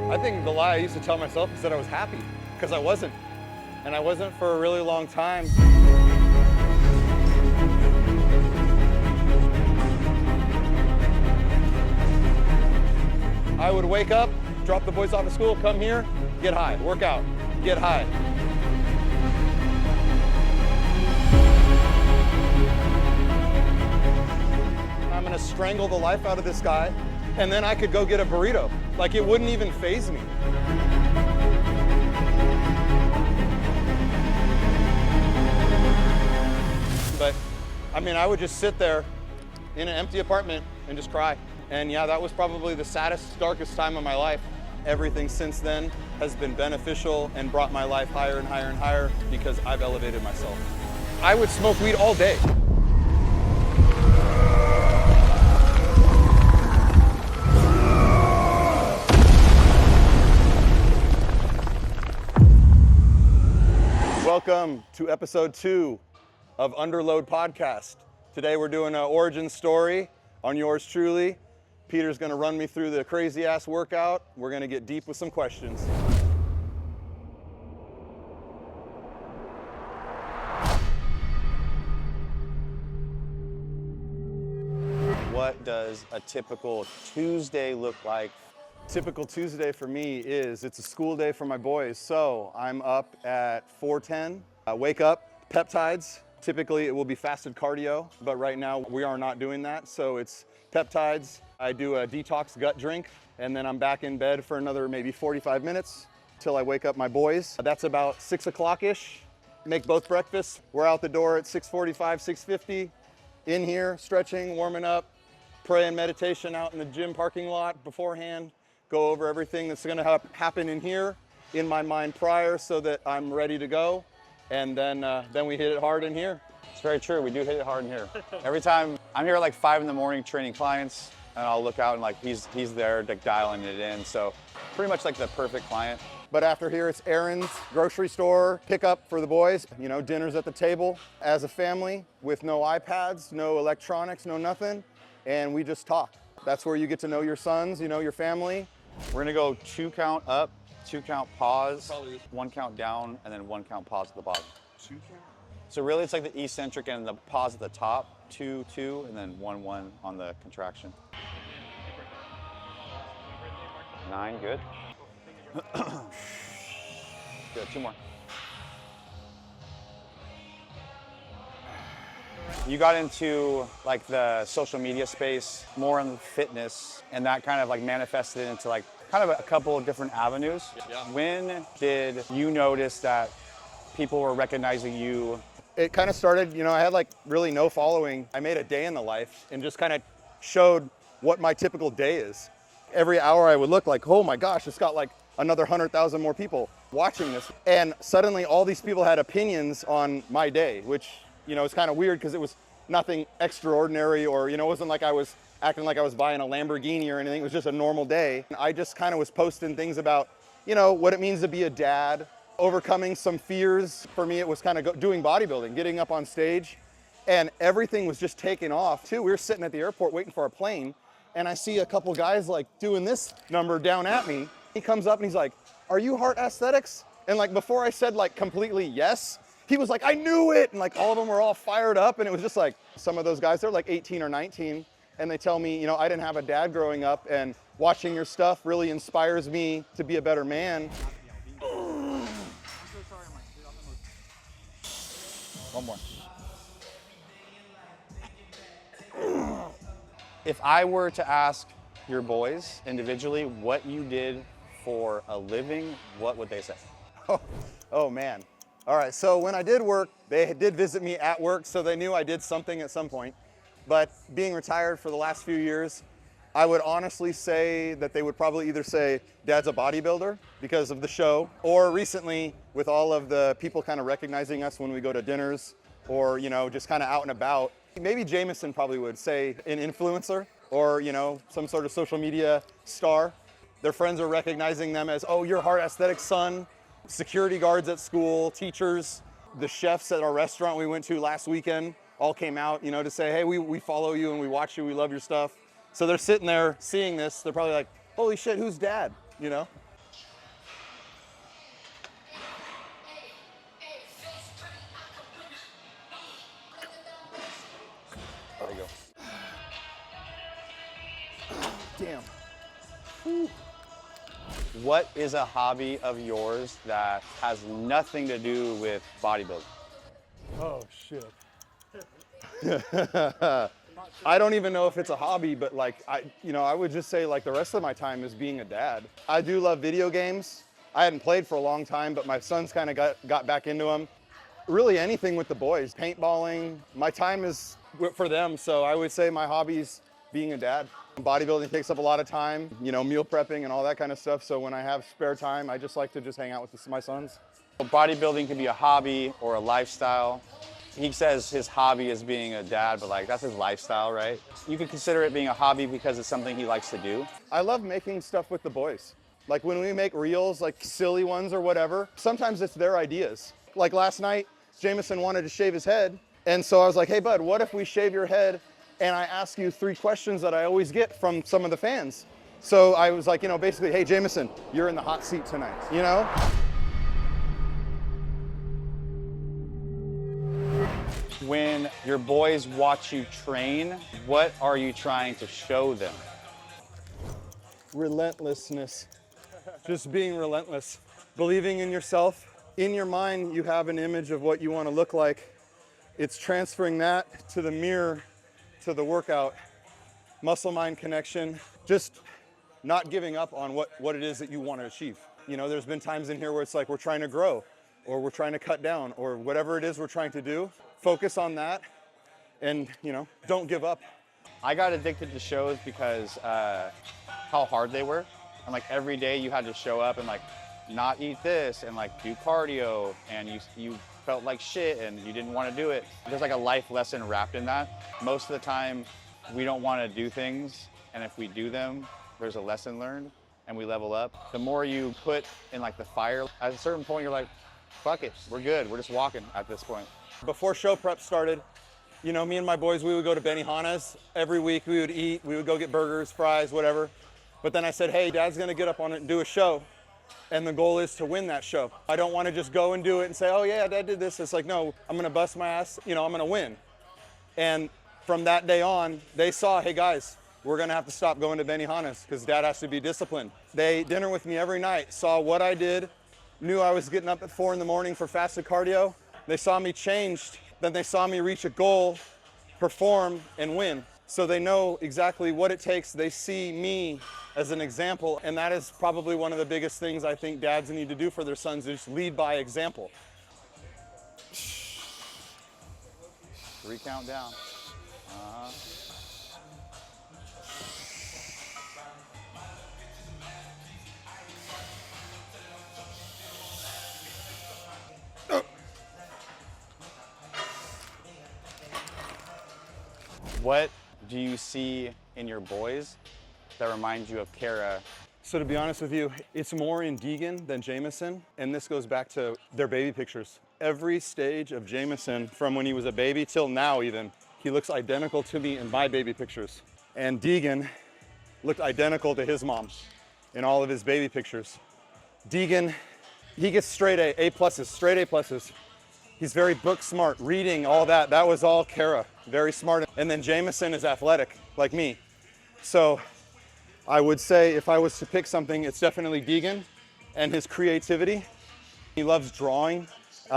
I think the lie I used to tell myself is that I was happy, because I wasn't. And I wasn't for a really long time. I would wake up, drop the boys off at school, come here, get high, work out, get high. I'm gonna strangle the life out of this guy, and then I could go get a burrito. Like, it wouldn't even faze me. But, I mean, I would just sit there in an empty apartment and just cry. And yeah, that was probably the saddest, darkest time of my life. Everything since then has been beneficial and brought my life higher and higher and higher because I've elevated myself. I would smoke weed all day. Welcome to episode 2 of Underload Podcast. Today we're doing an origin story on yours truly. Peter's gonna run me through the crazy ass workout. We're gonna get deep with some questions. What does a typical Tuesday look like? Typical Tuesday for me is, it's a school day for my boys. So I'm up at 4:10, wake up, peptides. Typically it will be fasted cardio, but right now we are not doing that. So it's peptides. I do a detox gut drink, and then I'm back in bed for another maybe 45 minutes till I wake up my boys. That's about 6 o'clock-ish. Make both breakfasts. We're out the door at 6:45, 6:50. In here, stretching, warming up, prayer and meditation out in the gym parking lot beforehand. Go over everything that's gonna happen in here in my mind prior so that I'm ready to go. And then we hit it hard in here. It's very true, we do hit it hard in here. Every time, I'm here at like 5 in the morning training clients, and I'll look out and like he's there like dialing it in. So pretty much like the perfect client. But after here, it's errands, grocery store, pickup for the boys, you know, dinners at the table as a family with no iPads, no electronics, no nothing. And we just talk. That's where you get to know your sons, you know, your family. We're gonna go 2 count up, 2 count pause, 1 count down, and then 1 count pause at the bottom. 2 count? So really it's like the eccentric and the pause at the top, 2, 2, and then 1, 1 on the contraction. 9, good. Good, 2 more. You got into like the social media space, more on the fitness, and that kind of like manifested into like kind of a couple of different avenues. Yeah. When did you notice that people were recognizing you? It kind of started, you know, I had like really no following. I made a day in the life and just kind of showed what my typical day is. Every hour I would look like, oh my gosh, it's got like another 100,000 more people watching this. And suddenly all these people had opinions on my day, which, you know, it's kind of weird because it was nothing extraordinary, or, you know, it wasn't like I was acting like I was buying a Lamborghini or anything. It was just a normal day. I just kind of was posting things about, you know, what it means to be a dad, overcoming some fears. For me, it was kind of doing bodybuilding, getting up on stage, and everything was just taking off too. We were sitting at the airport waiting for our plane, and I see a couple guys like doing this number down at me. He comes up and he's like, "Are you Heart Aesthetics?" And like before I said like completely yes, he was like, "I knew it!" And like all of them were all fired up, and it was just like, some of those guys, they're like 18 or 19, and they tell me, you know, I didn't have a dad growing up, and watching your stuff really inspires me to be a better man. One more. If I were to ask your boys individually what you did for a living, what would they say? Oh man. All right, so when I did work, they did visit me at work, so they knew I did something at some point. But being retired for the last few years, I would honestly say that they would probably either say, "Dad's a bodybuilder," because of the show, or recently with all of the people kind of recognizing us when we go to dinners, or, you know, just kind of out and about. Maybe Jameson probably would say an influencer, or, you know, some sort of social media star. Their friends are recognizing them as, "Oh, you're Heart Aesthetics' son." Security guards at school, teachers, the chefs at our restaurant we went to last weekend all came out, you know, to say, "Hey, we follow you and we watch you, we love your stuff." So they're sitting there seeing this, they're probably like, "Holy shit, who's Dad?" You know? Damn. What is a hobby of yours that has nothing to do with bodybuilding? Oh, shit. I don't even know if it's a hobby, but like, I would just say like the rest of my time is being a dad. I do love video games. I hadn't played for a long time, but my son's kind of got back into them. Really anything with the boys, paintballing. My time is for them, so I would say my hobby's being a dad. Bodybuilding takes up a lot of time, meal prepping and all that kind of stuff. So when I have spare time, I just like to just hang out with my sons. Bodybuilding can be a hobby or a lifestyle. He says his hobby is being a dad, but like that's his lifestyle, right? You could consider it being a hobby because it's something he likes to do. I love making stuff with the boys. Like when we make reels, like silly ones or whatever, sometimes it's their ideas. Like last night, Jameson wanted to shave his head. And so I was like, hey bud, what if we shave your head and I ask you 3 questions that I always get from some of the fans? So I was like, basically, hey Jameson, you're in the hot seat tonight, When your boys watch you train, what are you trying to show them? Relentlessness. Just being relentless. Believing in yourself. In your mind, you have an image of what you want to look like. It's transferring that to the mirror, to the workout. Muscle-mind connection. Just not giving up on what it is that you want to achieve. There's been times in here where it's like we're trying to grow, or we're trying to cut down, or whatever it is we're trying to do. Focus on that, and don't give up. I got addicted to shows because how hard they were. And like every day you had to show up and like not eat this and like do cardio, and you felt like shit and you didn't want to do it. There's like a life lesson wrapped in that. Most of the time we don't want to do things, and if we do them, there's a lesson learned and we level up. The more you put in like the fire, at a certain point you're like, fuck it, we're good, we're just walking at this point. Before show prep started, me and my boys, we would go to Benihana's every week. We would eat, we would go get burgers, fries, whatever. But then I said, hey, Dad's gonna get up on it and do a show. And the goal is to win that show. I don't wanna just go and do it and say, oh yeah, Dad did this. It's like, no, I'm gonna bust my ass, I'm gonna win. And from that day on, they saw, hey guys, we're gonna have to stop going to Benihana's because Dad has to be disciplined. They ate dinner with me every night, saw what I did, knew I was getting up at 4 in the morning for fasted cardio. They saw me changed, then they saw me reach a goal, perform, and win. So they know exactly what it takes. They see me as an example, and that is probably one of the biggest things I think dads need to do for their sons, is lead by example. 3 count down. What do you see in your boys that reminds you of Kara? So to be honest with you, it's more in Deegan than Jameson, and this goes back to their baby pictures. Every stage of Jameson, from when he was a baby till now even, he looks identical to me in my baby pictures. And Deegan looked identical to his mom in all of his baby pictures. Deegan, he gets straight A pluses, straight A pluses. He's very book smart, reading, all that. That was all Kara, very smart. And then Jameson is athletic, like me. So I would say if I was to pick something, it's definitely Deegan and his creativity. He loves drawing.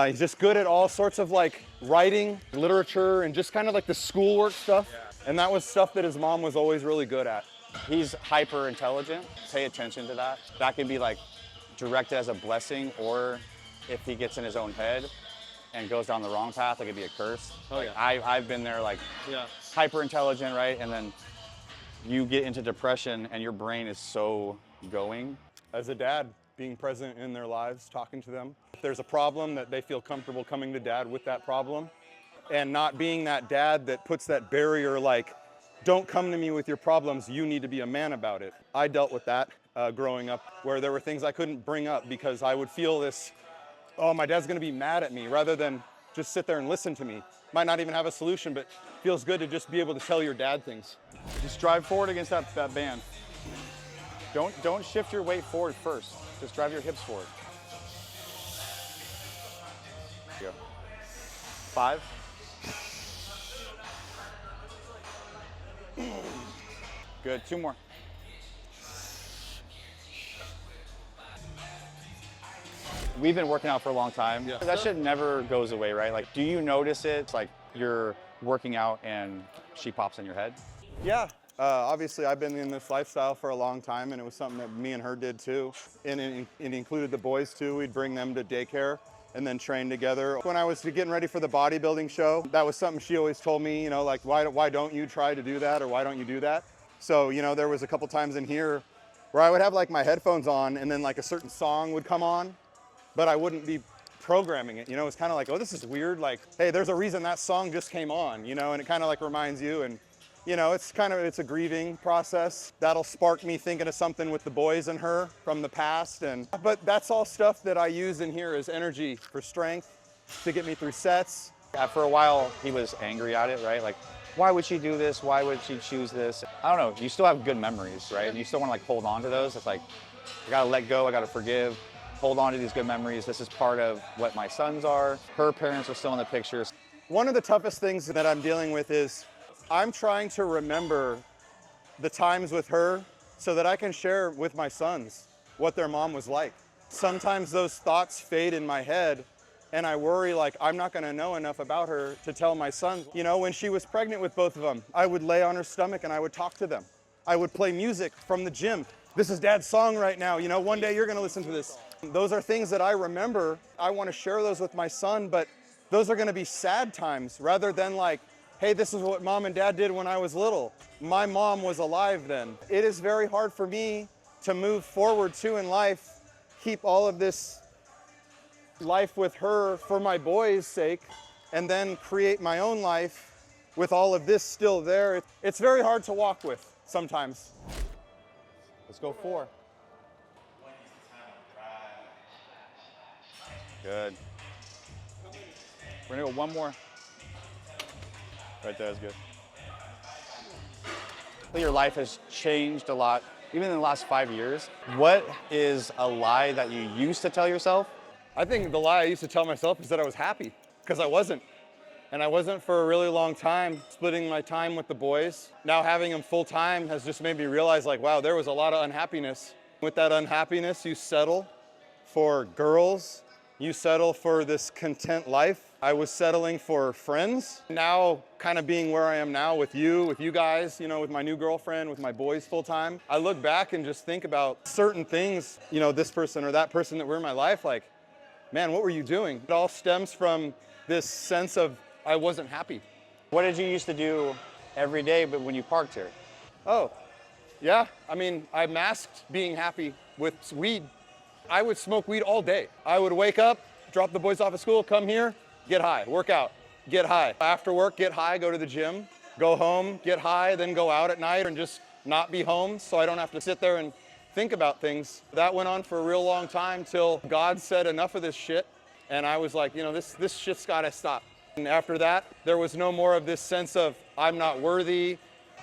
He's just good at all sorts of like writing, literature, and just kind of like the schoolwork stuff. Yeah. And that was stuff that his mom was always really good at. He's hyper intelligent. Pay attention to that. That can be like directed as a blessing, or if he gets in his own head and goes down the wrong path, it could be a curse. Oh yeah. I've been there, like hyper intelligent, right? And then you get into depression and your brain is so going. As a dad, being present in their lives, talking to them. If there's a problem, that they feel comfortable coming to Dad with that problem, and not being that dad that puts that barrier like, don't come to me with your problems, you need to be a man about it. I dealt with that growing up, where there were things I couldn't bring up because I would feel this, oh, my dad's gonna be mad at me, rather than just sit there and listen to me. Might not even have a solution, but feels good to just be able to tell your dad things. Just drive forward against that band. Don't shift your weight forward first. Just drive your hips forward. Go. 5. Good, 2 more. we've been working out for a long time. Yeah. That shit never goes away, right? Like, do you notice it? It's like you're working out and she pops in your head? Yeah. Obviously, I've been in this lifestyle for a long time, and it was something that me and her did too. And it included the boys too. We'd bring them to daycare and then train together. When I was getting ready for the bodybuilding show, that was something she always told me, you know, like, why don't you try to do that, or why don't you do that? So, you know, there was a couple times in here where I would have like my headphones on, and then like a certain song would come on, but I wouldn't be programming it. You know, it's kind of like, oh, this is weird. Like, hey, there's a reason that song just came on, you know, and it kind of like reminds you. And you know, it's a grieving process. That'll spark me thinking of something with the boys and her from the past. But that's all stuff that I use in here as energy for strength to get me through sets. Yeah, for a while, he was angry at it, right? Like, why would she do this? Why would she choose this? I don't know. You still have good memories, right? And you still want to like hold on to those. It's like, I gotta let go. I gotta forgive. Hold on to these good memories. This is part of what my sons are. Her parents are still in the pictures. One of the toughest things that I'm dealing with is I'm trying to remember the times with her so that I can share with my sons what their mom was like. Sometimes those thoughts fade in my head, and I worry like I'm not gonna know enough about her to tell my sons. You know, when she was pregnant with both of them, I would lay on her stomach and I would talk to them. I would play music from the gym. This is Dad's song right now, you know, one day you're gonna listen to this. Those are things that I remember. I wanna share those with my son, but those are gonna be sad times rather than like, hey, this is what Mom and Dad did when I was little. My mom was alive then. It is very hard for me to move forward too in life, keep all of this life with her for my boys' sake, and then create my own life with all of this still there. It's very hard to walk with sometimes. Let's go 4. Good. We're gonna go one more. Right there is good. I think your life has changed a lot, even in the last 5 years. What is a lie that you used to tell yourself? I think the lie I used to tell myself is that I was happy, because I wasn't. And I wasn't for a really long time, splitting my time with the boys. Now having them full time has just made me realize like, wow, there was a lot of unhappiness. With that unhappiness, you settle for girls, you settle for this content life. I was settling for friends. Now, kind of being where I am now with you guys, you know, with my new girlfriend, with my boys full time, I look back and just think about certain things, you know, this person or that person that were in my life, like, man, what were you doing? It all stems from this sense of I wasn't happy. What did you used to do every day but when you parked here? Oh, yeah. I mean, I masked being happy with weed. I would smoke weed all day. I would wake up, drop the boys off at school, come here, get high, work out, get high. After work, get high, go to the gym, go home, get high, then go out at night and just not be home so I don't have to sit there and think about things. That went on for a real long time till God said enough of this shit. And I was like, you know, this shit's gotta stop. And after that, there was no more of this sense of I'm not worthy.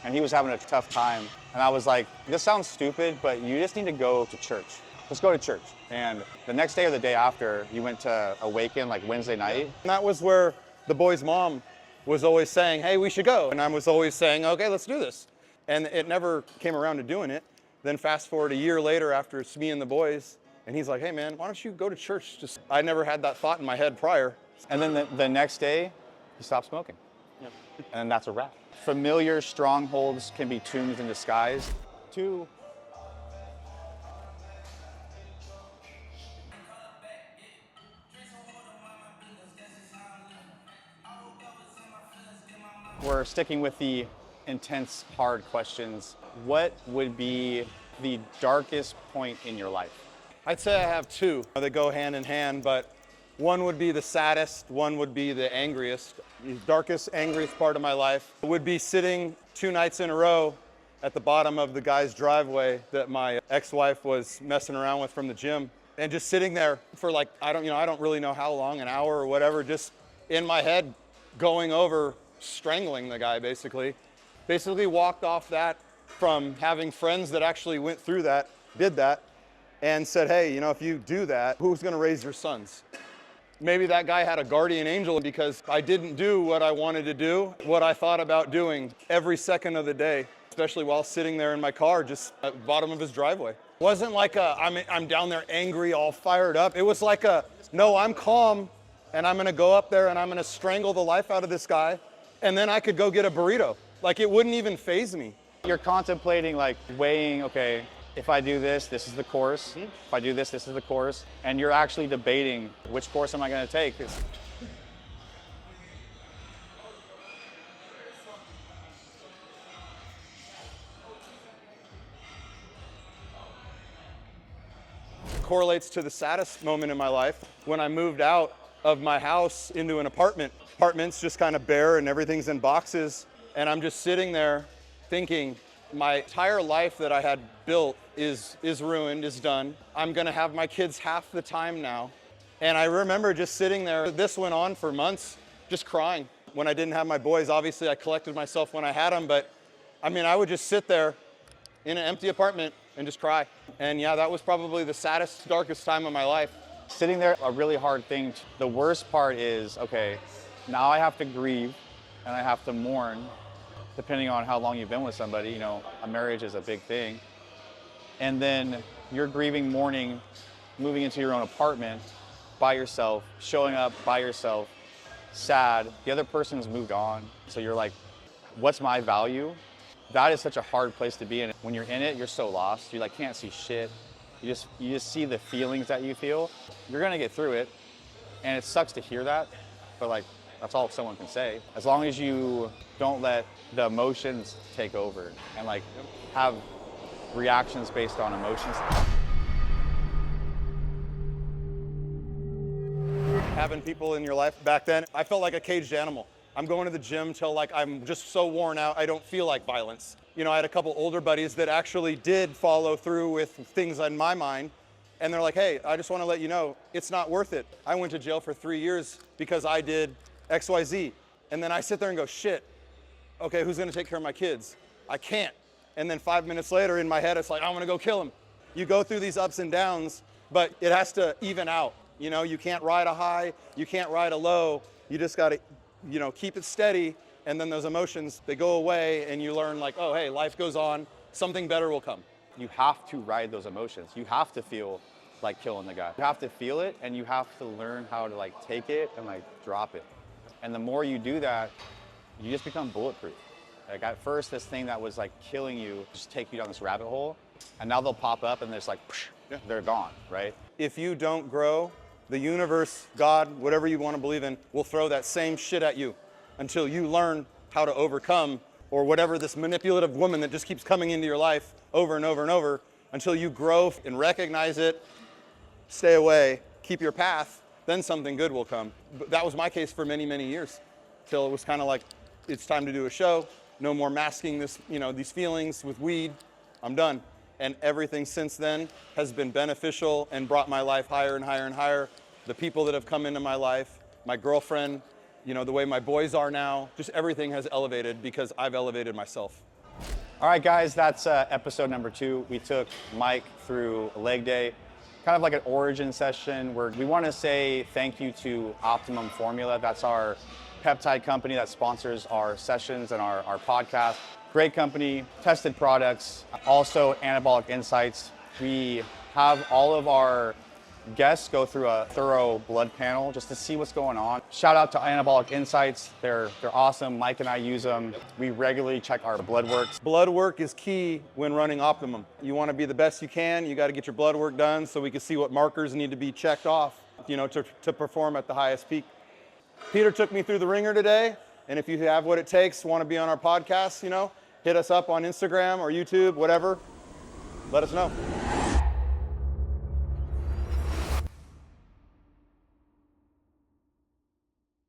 And he was having a tough time. And I was like, this sounds stupid, but you just need to go to church. Let's go to church. And the next day or the day after, you went to Awaken like Wednesday night. And that was where the boy's mom was always saying, hey, we should go. And I was always saying, okay, let's do this. And it never came around to doing it. Then fast forward a year later after it's me and the boys, and he's like, hey man, why don't you go to church? I never had that thought in my head prior. And then the next day, he stopped smoking. Yep. And that's a wrap. Familiar strongholds can be tombs in disguise. 2. We're sticking with the intense, hard questions. What would be the darkest point in your life? I'd say I have 2. They go hand in hand, but one would be the saddest, one would be the angriest. The darkest, angriest part of my life would be sitting 2 nights in a row at the bottom of the guy's driveway that my ex-wife was messing around with from the gym, and just sitting there for like, I don't really know how long, an hour or whatever, just in my head going over strangling the guy basically. Basically walked off that from having friends that actually went through that, did that, and said, hey, you know, if you do that, who's gonna raise your sons? Maybe that guy had a guardian angel because I didn't do what I wanted to do, what I thought about doing every second of the day, especially while sitting there in my car just at the bottom of his driveway. Wasn't like I'm down there angry, all fired up. It was like no, I'm calm, and I'm gonna go up there and I'm gonna strangle the life out of this guy, and then I could go get a burrito. Like, it wouldn't even faze me. You're contemplating, like, weighing, okay, if I do this, this is the course. If I do this, this is the course. And you're actually debating, which course am I gonna take? Correlates to the saddest moment in my life when I moved out of my house into an apartment. Apartment's just kind of bare and everything's in boxes. And I'm just sitting there thinking, my entire life that I had built is ruined, is done. I'm gonna have my kids half the time now. And I remember just sitting there. This went on for months, just crying. When I didn't have my boys, obviously I collected myself when I had them, but I mean, I would just sit there in an empty apartment and just cry. And yeah, that was probably the saddest, darkest time of my life. Sitting there, a really hard thing. The worst part is, okay, now I have to grieve and I have to mourn, depending on how long you've been with somebody. You know, a marriage is a big thing. And then you're grieving, mourning, moving into your own apartment by yourself, showing up by yourself, sad. The other person's moved on. So you're like, what's my value? That is such a hard place to be in. When you're in it, you're so lost. You like can't see shit. You just see the feelings that you feel. You're gonna get through it, and it sucks to hear that, but like that's all someone can say. As long as you don't let the emotions take over and like have reactions based on emotions. Having people in your life back then, I felt like a caged animal. I'm going to the gym till like I'm just so worn out, I don't feel like violence. You know, I had a couple older buddies that actually did follow through with things in my mind. And they're like, hey, I just want to let you know, it's not worth it. I went to jail for 3 years because I did XYZ. And then I sit there and go, shit, okay, who's gonna take care of my kids? I can't. And then 5 minutes later in my head, it's like, I'm gonna go kill him. You go through these ups and downs, but it has to even out. You know, you can't ride a high, you can't ride a low. You just gotta, you know, keep it steady, and then those emotions, they go away, and you learn like, oh, hey, life goes on, something better will come. You have to ride those emotions. You have to feel like killing the guy. You have to feel it, and you have to learn how to like take it and like drop it. And the more you do that, you just become bulletproof. Like at first, this thing that was like killing you just take you down this rabbit hole, and now they'll pop up and it's like, they're gone, right? If you don't grow, the universe, God, whatever you want to believe in, will throw that same shit at you until you learn how to overcome, or whatever this manipulative woman that just keeps coming into your life over and over and over, until you grow and recognize it, stay away, keep your path, then something good will come. But that was my case for many, many years, till it was kind of like, it's time to do a show, no more masking this, you know, these feelings with weed, I'm done. And everything since then has been beneficial and brought my life higher and higher and higher. The people that have come into my life, my girlfriend, you know, the way my boys are now, just everything has elevated because I've elevated myself. All right, guys, that's episode number 2. We took Mike through leg day, kind of like an origin session where we want to say thank you to Optimum Formula. That's our peptide company that sponsors our sessions and our podcast. Great company, tested products, also Anabolic Insights. We have all of our guests go through a thorough blood panel just to see what's going on. Shout out to Anabolic Insights. They're awesome. Mike and I use them. We regularly check our blood works. Blood work is key when running Optimum. You want to be the best you can. You got to get your blood work done so we can see what markers need to be checked off, you know, to perform at the highest peak. Peter took me through the ringer today, and if you have what it takes, want to be on our podcast, you know, hit us up on Instagram or YouTube, whatever. Let us know.